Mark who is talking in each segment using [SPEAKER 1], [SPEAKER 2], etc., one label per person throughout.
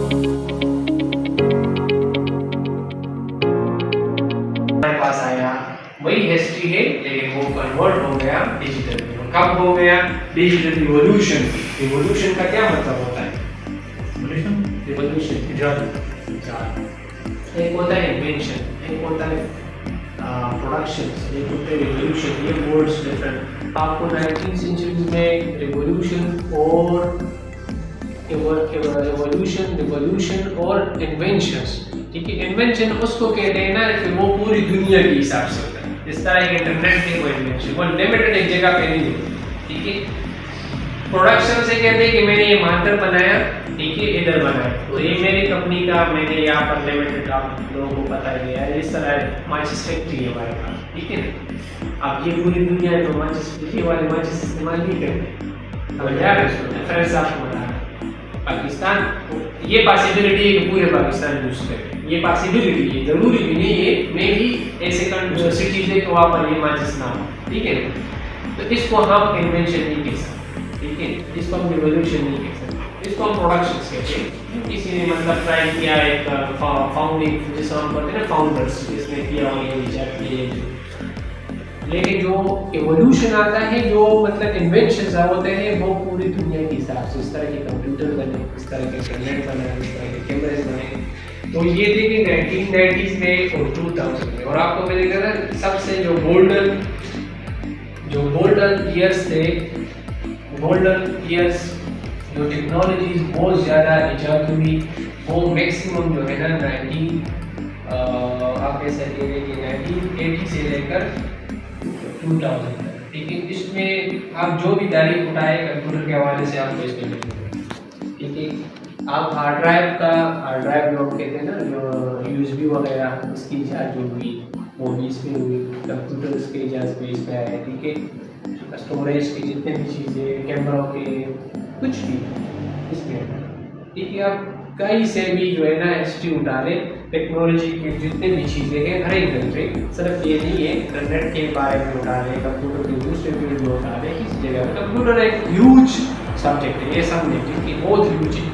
[SPEAKER 1] हमारे पास आया वही हिस्ट्री है, लेकिन वो कन्वर्ट हो गया डिजिटल में। कब हो गया? Digital revolution. रिवॉल्यूशन का क्या मतलब होता है? रिवॉल्यूशन इजाद। एक होता है इन्वेंशन, एक होता है प्रोडक्शन, एक होता है रिवॉल्यूशन। ये वर्ड्स डिफरेंट। आपको 19वीं सेंचुरी में रिवॉल्यूशन और रिवॉल्यूशन और इन्वेंशंस, ठीक है। इन्वेंशन उसको कहते हैं ना कि वो पूरी दुनिया के हिसाब से होता है। इस तरह एक इंटरनेट है वो इन्वेंशन, वो लिमिटेड एक जगह पे नहीं है, ठीक है। प्रोडक्शन से कहते हैं कि मैंने ये मार्कर बनाया, ठीक है, इधर बनाया, तो ये मेरी कंपनी का, मैंने यहाँ पर लिमिटेड, आप लोगों को पता ही है। इस तरह माचिस फैक्ट्री है हमारे पास, ठीक है ना। अब ये पूरी दुनिया है तो माचिस, ये वाले माचिस इस्तेमाल नहीं करते। अब यार इसको डिफरेंस आपको बता रहा है। पाकिस्तान, ये पॉसिबिलिटी है कि पूरे पाकिस्तान यूज करें, ये पॉसिबिलिटी है, जरूरी भी नहीं है। मे भी ऐसे सिटीज है कि वहाँ पर ये माचिस ना हो, ठीक है। तो इसको हम इन्वेंशन नहीं कह सकते, ठीक है। इसको हम रिवॉल्यूशन नहीं कह सकते, इसको हम प्रोडक्शन कहते हैं। किसी ने मतलब ट्राई किया एक फाउंडिंग, जिसे हम कहते हैं ना फाउंडर्स, जिसने किया और ये विचार किए। लेकिन जो एवोल्यूशन आता है, जो मतलब इन्वेंशंस होते हैं, वो पूरी दुनिया के हिसाब से, इस तरह के कंप्यूटर बने, इस तरह के इंटरनेट बने, इस तरह के कैमरे बने। तो ये देखिए 1990s में और 2000 में, और आपको मिलेगा ना सबसे जो गोल्डन ईयर्स थे, गोल्डन ईयर्स जो टेक्नोलॉजीज बहुत ज़्यादा इजाद हुई, वो मैक्सिमम जो है ना आप ऐसा कहिए कि 1980 से लेकर 2000 तक, ठीक है। इसमें आप जो भी तारीख उठाए कंप्यूटर के हवाले से आपको इसमें मिलेगा, ठीक है। आप हार्ड ड्राइव लोग कहते हैं ना, जो यूएसबी वगैरह, इसकी इजाज़त जो हुई वो भी इसमें हुई, कंप्यूटर के इजाज़त भी इसमें आया, ठीक है। स्टोरेज की जितने भी चीज़ें, कैमरों के कुछ भी इसमें, ठीक है। आप कहीं से भी जो है ना हिस्ट्री उठा लें, टेक्नोलॉजी की जितने भी चीज़ें हैं, हर एक कंट्री, सिर्फ ये नहीं है इंटरनेट के बारे में उठा लें, कंप्यूटर के दूसरे फील्ड में उठा लें, किसी जगह पर कंप्यूटर एक ह्यूज सब्जेक्ट है, ये समझें, ठीक, बहुत ह्यूज है।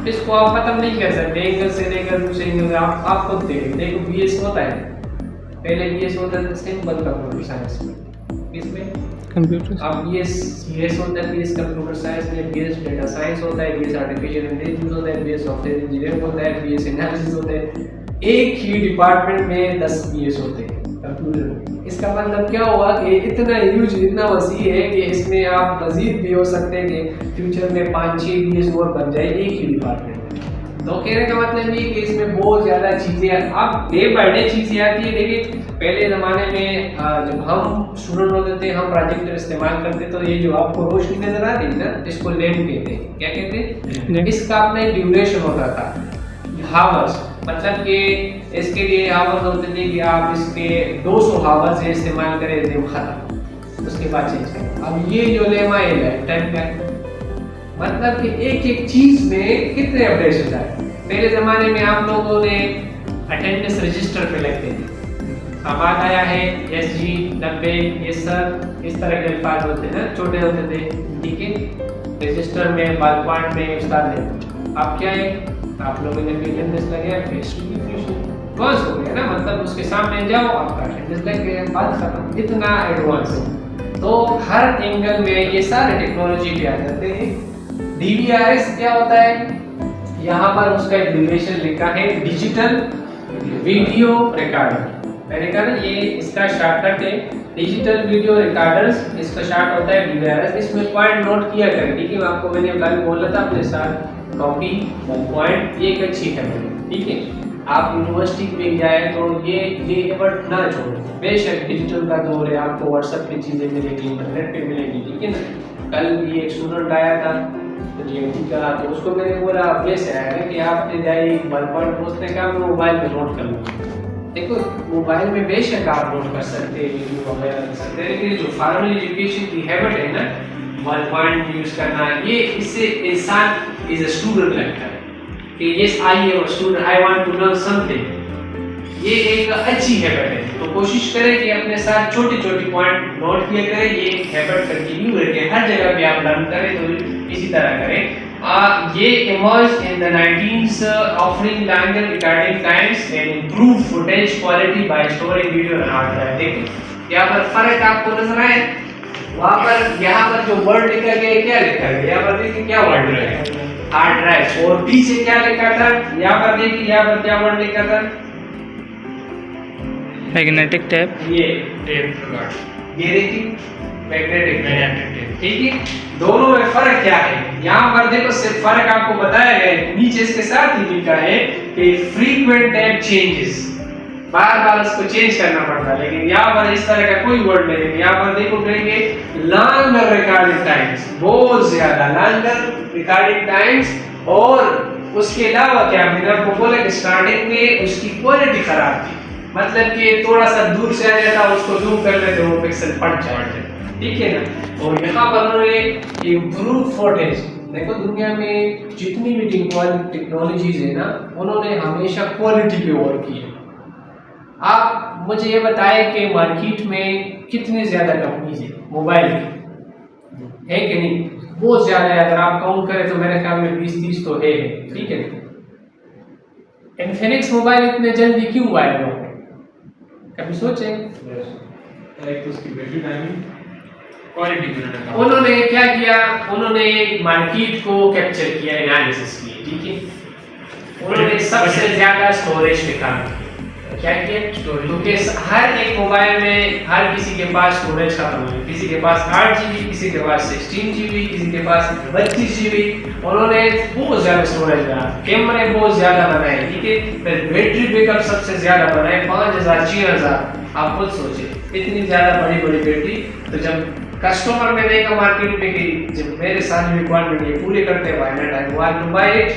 [SPEAKER 1] इसको आप खत्म नहीं कर सकते एंगल से लेकर दूसरे एंगल। आप खुद देखो बीएस होता है, पहले बीएस होता था सिंपल कंप्यूटर साइंस में, इसमें
[SPEAKER 2] कंप्यूटर
[SPEAKER 1] अब बीएस होता है, बीएस कंप्यूटर साइंस में, बीएस डेटा साइंस होता है, बीएस आर्टिफिशियल इंटेलिजेंस होता है, बीएस सॉफ्टवेयर इंजीनियरिंग होता है, बीएस एनालिसिस होता है। एक ही डिपार्टमेंट में 10 बीएस होते हैं कंप्यूटर में। इसका मतलब क्या हुआ कि इतना ह्यूज, इतना वसी है कि इसमें आप मजीद भी हो सकते हैं कि फ्यूचर में 5-6 बीएस और बन जाए एक ही डिपार्टमेंट में। तो कहने का मतलब ये कि इसमें बहुत ज़्यादा चीज़ें अब डे बाय डे चीज़ें आती है। देखिए पहले ज़माने में जब हम स्टूडेंट होते थे, हम प्रोजेक्टर इस्तेमाल करते, तो ये जो आपको रोशनी नजर आ रही है ना, इसको लैंप कहते हैं। क्या कहते हैं? इसका अपना एक ड्यूरेशन होता था, हावर्स, मतलब कि इसके लिए हावर्स होते थे कि आप इसके 200 हावर्स इस्तेमाल करें, दिन खत्म, उसके बाद चेंज करें। अब ये जो लेमा है लाइफ टाइम का, मतलब कि एक एक चीज में कितने अपडेशन आए। पहले जमाने में आप लोगों ने अटेंडेंस रजिस्टर पे लगते थे, अब आ गया है SG 90, ये सर, इस तरह के अल्फाज होते हैं ना, छोटे होते थे, ठीक है। रजिस्टर में, बाल पॉइंट में, उस्ताद ने, अब क्या है, आप लोगों ने भी अटेंडेंस लगे, फेस एडवांस हो गया ना, मतलब उसके सामने जाओ, आपका अटेंडेंस लग गया, बात खत्म, इतना एडवांस है। तो हर एंगल में ये सारे टेक्नोलॉजी पे आ जाते हैं। DVRS क्या होता है? यहाँ पर उसका एक ड्यूरेशन लिखा है, डिजिटल वीडियो रिकॉर्डर। मैंने कहा ना ये इसका शॉर्टकट है, डिजिटल वीडियो रिकॉर्डर्स, इसका शॉर्ट होता है DVRS। इसमें पॉइंट नोट किया करें, ठीक है। आपको मैंने कल बोला था अपने साथ कॉपी पॉइंट, ये एक अच्छी है, ठीक है। आप यूनिवर्सिटी में जाए तो ये एफर्ट ना छोड़ें। बेशक डिजिटल का दौर है, आपको व्हाट्सएप पे चीज़ें मिलेगी, इंटरनेट पे मिलेगी, ठीक है ना। कल भी एक स्टूडेंट आया था GMT का, तो उसको मैंने बोला कैसे आया है कि आपने जाए पॉइंट पूछने का, मैं मोबाइल में नोट कर लूँ। देखो मोबाइल में बेशक आप नोट कर सकते हैं, वीडियो वगैरह कर सकते हैं, लेकिन जो फॉर्मल एजुकेशन की हैबिट है ना, वन पॉइंट यूज करना, ये इससे इंसान इज अ स्टूडेंट लगता है कि yes I am a student, I want to learn something. ये एक अच्छी हैबिट है, तो कोशिश करें कि अपने साथ छोटे छोटे पॉइंट नोट किया करें। ये एक हैबिट कंटिन्यू रखें, हर जगह पे आप लर्न करें तो इसी तरह करें। ये emerged in the 19th, offering longer recording times and improved footage quality by storing video on hard drive. देखिए यहाँ पर फर्क आपको नजर आए, वहाँ पर यहाँ पर जो वर्ड लिखा गया है क्या लिखा है, यहाँ पर देखिए क्या वर्ड लिखा है, हार्ड ड्राइव, और पीछे क्या लिखा था, यहाँ पर देखिए यहाँ पर क्या वर्ड लिखा था,
[SPEAKER 2] मैग्नेटिक टेप,
[SPEAKER 1] ये देखिए मैग्नेटिक टेप। ठीक है, दोनों में फर्क क्या है, यहाँ पर देखो सिर्फ फर्क आपको बताया गया है, नीचे इसके साथ ही लिखा है कि फ्रीक्वेंट टेप चेंजेस, बार बार इसको चेंज करना पड़ता है, लेकिन यहाँ पर इस तरह का कोई वर्ड नहीं है। यहाँ पर देखो कहेंगे लॉन्गर रिकॉर्डिंग टाइम्स, बहुत ज्यादा लॉन्गर रिकॉर्डिंग टाइम्स, और उसके अलावा क्या मैंने आपको बोला कि स्टार्टिंग में उसकी क्वालिटी खराब थी, मतलब कि थोड़ा सा दूर से आ जाता, उसको जूम कर लेते वो पिक्सल फट जाते, ठीक है ना। और यहाँ पर उन्होंने इम्प्रूव फुटेज, देखो दुनिया में जितनी भी टेक्नोलॉजीज है ना, उन्होंने हमेशा क्वालिटी पे वर्क किया। आप मुझे ये बताएं कि मार्केट में कितने ज्यादा कंपनीज है मोबाइल की, है कि नहीं, बहुत ज्यादा है, अगर आप काउंट करें तो मेरे ख्याल में 20-30 तो है, ठीक है। इन्फिनिक्स मोबाइल इतने जल्दी क्यों आए लोग, कभी सोचे? उन्होंने क्या किया, उन्होंने मार्केट को कैप्चर किया, एनालिसिस किया, ठीक है। उन्होंने सबसे ज्यादा स्टोरेज पे काम किया, क्या किया, क्योंकि हर एक मोबाइल में हर किसी के पास स्टोरेज खत्म है, किसी के पास 8 GB, किसी के पास 16 GB, किसी के पास 32 GB, उन्होंने बहुत ज्यादा स्टोरेज बनाया, कैमरे बहुत ज्यादा बनाए, ठीक है, फिर बैटरी बैकअप सबसे ज्यादा बनाए, 5000 6000, आप खुद सोचे इतनी ज्यादा बड़ी बड़ी बैटरी। तो जब कस्टमर ने देखा मार्केट में कि जब मेरे सारी रिक्वायरमेंट ये पूरे करते हैं, why not I want to buy it,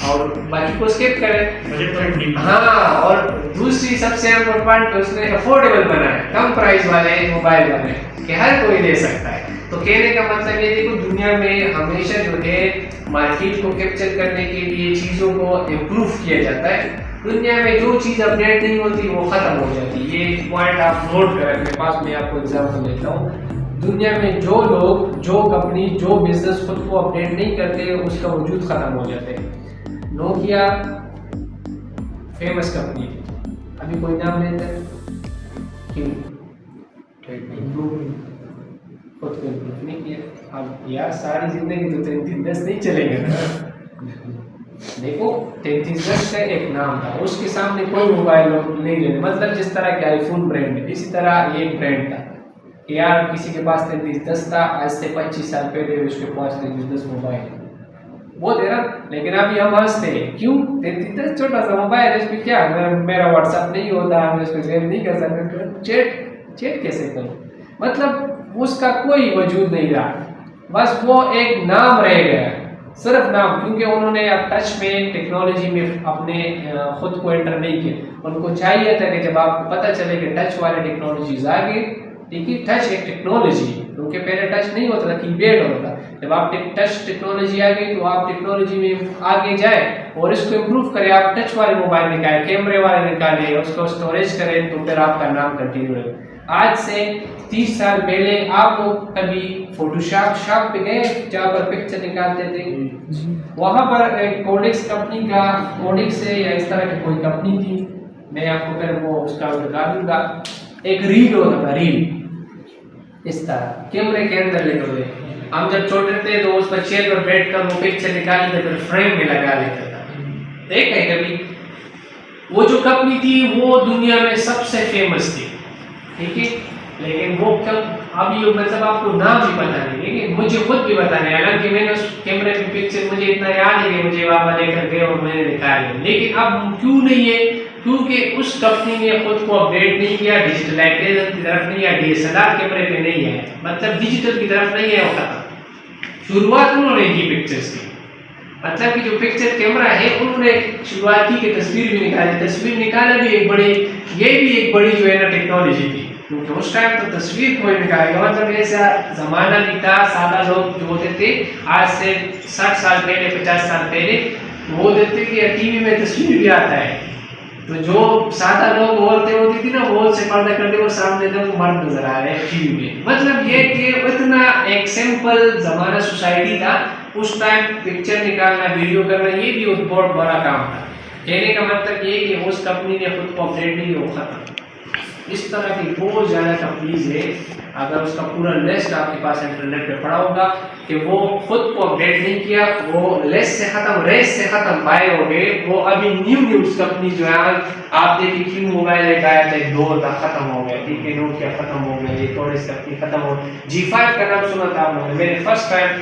[SPEAKER 1] और बाकी को स्किप करें। हाँ, और दूसरी सबसे इम्पोर्टेंट उसने अफोर्डेबल बनाया, कम प्राइस वाले मोबाइल बनाए कि हर कोई ले सकता है। तो कहने का मतलब ये देखो दुनिया में हमेशा जो है मार्केट को कैप्चर करने के लिए चीज़ों को इम्प्रूव किया जाता है। दुनिया में जो चीज़ अपडेट नहीं होती वो खत्म हो जाती है, ये पॉइंट आप नोट करें। मेरे पास मैं आपको एग्जाम्पल देता हूँ, दुनिया में जो लोग, जो कंपनी, जो बिजनेस खुद को अपडेट नहीं करते उसका वजूद खत्म हो जाते हैं। नोकिया फेमस कंपनी, अभी कोई नाम लेता है क्यों? खुद को इम्प्रूव नहीं किया। अब यार सारी जिंदगी तो 3310 नहीं चलेगा ना। देखो 3310 का एक नाम था, उसके सामने कोई मोबाइल नहीं लेने, मतलब जिस तरह के आईफोन ब्रांड है इसी तरह ये ब्रांड था कि यार किसी के पास 3310 था, आज से 25 साल पहले उसके पास 3310 मोबाइल वो दे रहा, लेकिन अभी हम हंसते हैं क्यों, 3310 छोटा सा मोबाइल है, इसमें क्या, मेरा व्हाट्सएप नहीं होता, मैं उसमें गेम नहीं कर सकता, चैट कैसे करूँ, मतलब उसका कोई वजूद नहीं रहा, बस वो एक नाम रह गया, सिर्फ नाम, क्योंकि उन्होंने अब टच में, टेक्नोलॉजी में अपने खुद को एंटर नहीं किया। उनको चाहिए था कि जब आपको पता चले कि टच वाले टेक्नोलॉजीज आ गई, ठीक है, टच एक टेक्नोलॉजी, क्योंकि पहले टच नहीं होता था, कीपैड होता था, जब आप टच टेक्नोलॉजी आ गई तो आप टेक्नोलॉजी में आगे जाए और इसको इम्प्रूव करें, आप टच वाले मोबाइल निकालें, कैमरे वाले निकालें, उसको स्टोरेज करें, तो फिर आपका नाम कंटिन्यू रहे। आज से 30 साल पहले आप लोग कभी फोटोशॉप पे गए जहाँ पर पिक्चर निकालते थे, वहाँ पर एक कोडेक्स कंपनी का, कोडेक्स से या इस तरह की कोई कंपनी थी, मैं आपको फिर वो उसका बता दूंगा, एक रील होता था, रील इस तरह कैमरे के अंदर लेते हुए, हम जब छोटे थे तो उस पर चेयर पर बैठ कर वो पिक्चर निकाल के फिर फ्रेम में लगा लेता था, देख है कभी? वो जो कंपनी थी वो दुनिया में सबसे फेमस थी, ठीक है, लेकिन वो कब, अभी मतलब आपको नाम भी पता नहीं, लेकिन मुझे खुद भी पता नहीं, हालांकि मैंने उस कैमरे की पिक्चर मुझे इतना याद है कि मुझे वहाँ लेकर गए और मैंने निकाल लिया, लेकिन अब क्यों नहीं है, क्योंकि उस कंपनी ने खुद को अपडेट नहीं किया, डिजिटलाइजेशन की तरफ नहीं आया, DSLR कैमरे पे नहीं आया, मतलब डिजिटल की तरफ नहीं है, होता शुरुआत उन्होंने की पिक्चर्स की, मतलब कि जो पिक्चर कैमरा है उन्होंने शुरुआत की कि तस्वीर भी निकाली, तस्वीर निकाला भी एक बड़ी, ये भी एक बड़ी जो है ना टेक्नोलॉजी थी, क्योंकि उस टाइम तो तस्वीर कोई निकालेगा, मतलब ऐसा जमाना नहीं था, सादा लोग जो होते थे आज से 60 साल पहले, 50 साल पहले, वो देखते कि टीवी में तस्वीर भी आता है, तो जो सादा लोग औरतें होती थी ना, वो से पर्दा करते वो सामने जब मर्द नजर आ रहे हैं टीवी में, मतलब ये कि इतना एक सिंपल जमाना सोसाइटी था उस टाइम पिक्चर निकालना, वीडियो करना ये भी एक बहुत बड़ा काम था। कहने का मतलब ये कि उस कंपनी ने खुद को अपडेट नहीं किया था। इस तरह की बहुत ज़्यादा कंपनीज है, अगर उसका पूरा लिस्ट आपके पास इंटरनेट पे पड़ा होगा कि वो खुद को अपडेट नहीं किया, वो रेस से खत्म पाए हो गए। वो अभी न्यू कंपनी जो है, आप देखिए क्यों मोबाइल एक आया था, एक दौर था, खत्म हो गया, ठीक है, नोकिया खत्म हो गया, ये थोड़ी सी कंपनी खत्म हो। G5 का नाम सुना था आप लोगों ने? मैंने फर्स्ट टाइम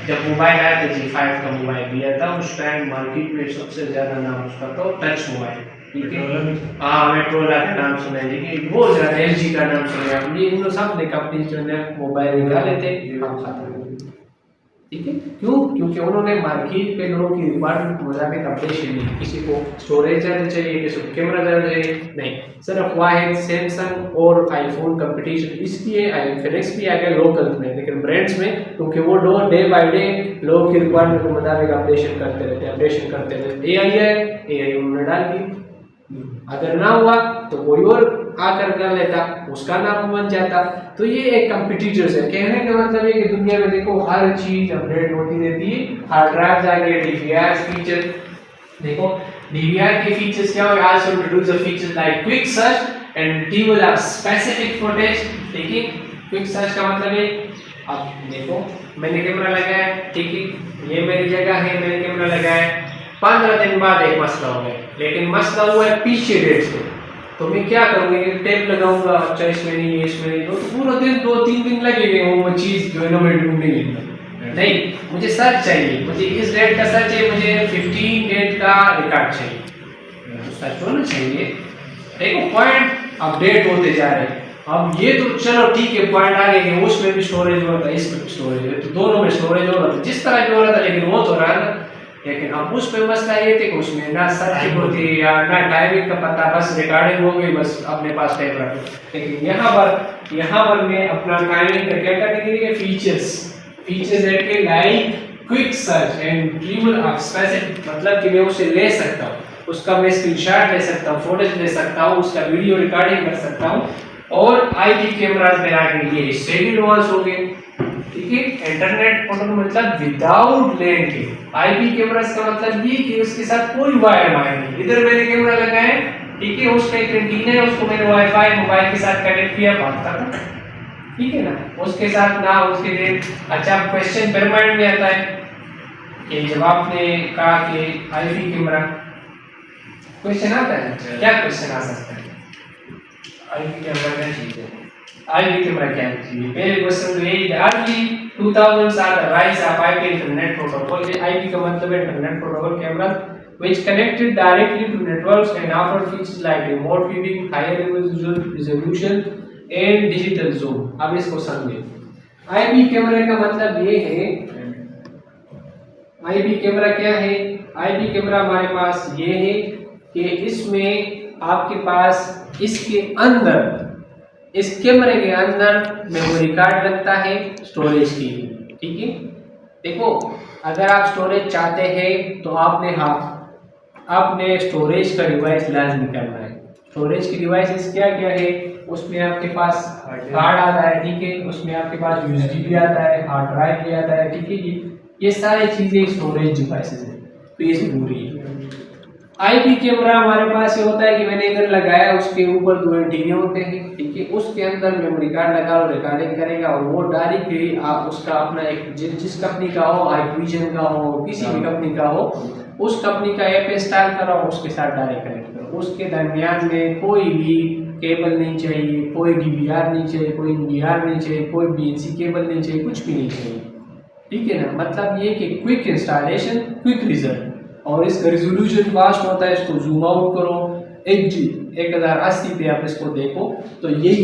[SPEAKER 1] जब मोबाइल आया था G5 का मोबाइल लिया था, उस टाइम मार्केट में सबसे ज्यादा नाम उसका तो टच मोबाइल, ठीक है, हाँ मेट्रोला का नाम सुना है, ठीक है, बहुत ज्यादा LG का नाम सुना है आपने, इन सब ने कंपनी जो ने मोबाइल निकाले थे, हम खत्म हो गए, ठीक है। क्यों? क्योंकि उन्होंने मार्केट पे लोगों की रिक्वायरमेंट के मुताबिक अपडेशन नहीं, किसी को स्टोरेज ज़्यादा चाहिए, किसी को कैमरा ज़्यादा चाहिए, नहीं, सिर्फ वाहिद सैमसंग और आईफोन कंपटीशन इसलिए फिनिक्स भी आ गया लोकल में, लेकिन ब्रांड्स में, क्योंकि वो लोग डे बाय डे लोगों की रिक्वायरमेंट के मुताबिक अपडेशन करते रहते। AI उन्होंने डाल दी, अगर ना हुआ तो कोई और आकर कर लेता, उसका नाम बन जाता। तो ये एक कंपटीटर्स है। कहने का मतलब है कि दुनिया में देखो हर चीज अपडेट होती रहती है। हार्ड ड्राइव आ गए, DVR फीचर देखो, DVR के फीचर्स क्या हो, also introduce the features like quick search and retrieval of specific footage. देखिए क्विक सर्च का मतलब है, अब देखो मैंने कैमरा लगाया है, ठीक है, ये मेरी जगह है, मैंने कैमरा लगाया है, 15 दिन बाद एक मसला हो गया, लेकिन मसला हुआ है पीछे डेट से, तो मैं क्या करूँगा, टेप लगाऊंगा, अच्छा इसमें नहीं, इसमें नहीं, तो पूरा दिन 2-3 दिन लगेंगे वो चीज़ जो है ना मैं ढूंढने नहीं, मुझे सर्च चाहिए, मुझे इस डेट का सर्च चाहिए, मुझे 15 डेट का रिकॉर्ड चाहिए, तो सर्च होना चाहिए। देखो पॉइंट अपडेट होते जा रहे हैं। अब ये तो चलो ठीक है, पॉइंट आ गए कि उसमें भी स्टोरेज हो रहा था, इसमें भी स्टोरेज है, तो दोनों में स्टोरेज हो रहा था, जिस तरह भी हो रहा था, लेकिन वो तो रहा था। लेकिन अब उस पे मसला ये थे कि उसमें ना सर्च होती या ना टाइमिंग का पता, बस रिकॉर्डिंग हो गई, बस अपने पास टाइप रखो। लेकिन यहाँ पर मैं अपना टाइमिंग का क्या कैटेगरी है, फीचर्स ऐड के like quick search and retrieval of specific, मतलब कि मैं उसे ले सकता हूँ, उसका मैं स्क्रीनशॉट ले सकता हूँ, फोटोज ले सकता हूँ, उसका वीडियो रिकॉर्डिंग कर सकता हूँ। और आईपी कैमरास में आगे ये इससे भी एडवांस हो गए, ठीक है। इंटरनेट फोटो का मतलब विदाउट लैंड के, आईपी कैमरास का मतलब ये कि उसके साथ कोई वायर नहीं। इधर मैंने कैमरा लगाया है, ठीक है, उसका एक एंटीना है, उसको मैंने वाईफाई मोबाइल के साथ कनेक्ट किया, बात करता, ठीक है ना, उसके साथ ना उसके लिए। अच्छा क्वेश्चन फिर माइंड में आता है कि जब आपने कहा कि आईपी कैमरा, क्वेश्चन आता है, क्या क्वेश्चन आ सकता है, आईपी कैमरा क्या चीज है, आईपी कैमरा क्या चीज है? पहले क्वेश्चन तो यही है, early 2000s are the rise of IP internet protocol. ये आईपी का मतलब है internet protocol camera which connected directly to networks and offer features like remote viewing, higher resolution and digital zoom। अब इसको समझिए, आईपी कैमरे का मतलब ये है, आईपी कैमरा क्या है, आईपी कैमरा हमारे पास ये है कि इसमें आपके पास इसके अंदर, इस कैमरे के अंदर मेमोरी कार्ड लगता है स्टोरेज की, ठीक है। देखो अगर आप स्टोरेज चाहते हैं तो आपने स्टोरेज का डिवाइस लाजमी करना है। स्टोरेज की डिवाइसेस क्या क्या है, उसमें आपके पास कार्ड आता है, ठीक है, उसमें आपके पास यूएसबी भी आता है, हार्ड ड्राइव भी आता है, ठीक है जी, ये सारी चीज़ें स्टोरेज डिवाइसेस हैं, तो ये जरूरी है। आईपी कैमरा हमारे पास ये होता है कि मैंने इधर लगाया, उसके ऊपर 2 एंटीने होते हैं, ठीक है, उसके अंदर मेमोरी कार्ड लगा और रिकॉर्डिंग करेगा, और वो डायरेक्टली आप उसका अपना एक जिस कंपनी का हो, हाईविजन का हो, किसी भी कंपनी का हो, उस कंपनी का ऐप इंस्टॉल करो, उसके साथ डायरेक्ट कनेक्ट करो। उसके दरमियान में कोई भी केबल नहीं चाहिए, कोई DVR नहीं चाहिए, कोई NVR नहीं चाहिए, कोई BNC केबल नहीं चाहिए, कुछ भी नहीं चाहिए, ठीक है ना। मतलब ये कि क्विक इंस्टॉलेशन, क्विक रिजल्ट, और इसका रिजोल्यूशन फास्ट होता है। इसको जूम आउट करो, 1080 पे आप इसको देखो, तो यही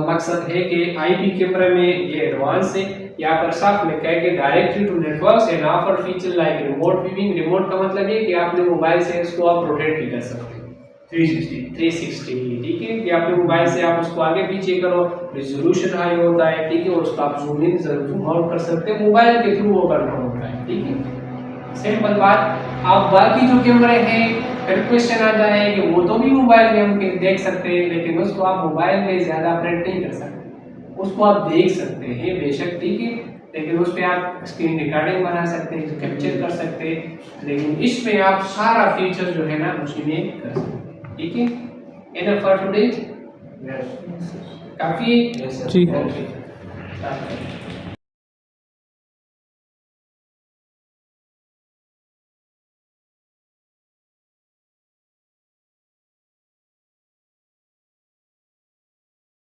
[SPEAKER 1] मकसद है कि आईपी कैमरा में ये एडवांस है। यहाँ पर साफ लिखा है कि directly to networks and offer feature like remote viewing. Remote का मतलब है कि आपने मोबाइल से इसको आप रोटेट भी कर सकते हैं 360, ठीक है, कि आपने मोबाइल से आप उसको आगे पीछे करो, रिजोल्यूशन हाई होता है, ठीक है, और उसको आप जूम इन जूम आउट कर सकते हैं, मोबाइल के थ्रू वो करना होता है, ठीक है, सिंपल बात। आप बाकी जो कैमरे हैं, फिर क्वेश्चन आ जाए कि वो तो भी मोबाइल में हम देख सकते हैं, लेकिन उसको आप मोबाइल में ज़्यादा ऑपरेट नहीं कर सकते, उसको आप देख सकते हैं बेशक, ठीक है, लेकिन उस पे आप स्क्रीन रिकॉर्डिंग बना सकते हैं, कैप्चर कर सकते हैं, लेकिन इसमें आप सारा फीचर जो है ना उसी में कर सकते हैं। ठीक है, इनफ फॉर टुडे, काफी
[SPEAKER 2] जी।
[SPEAKER 1] ओके।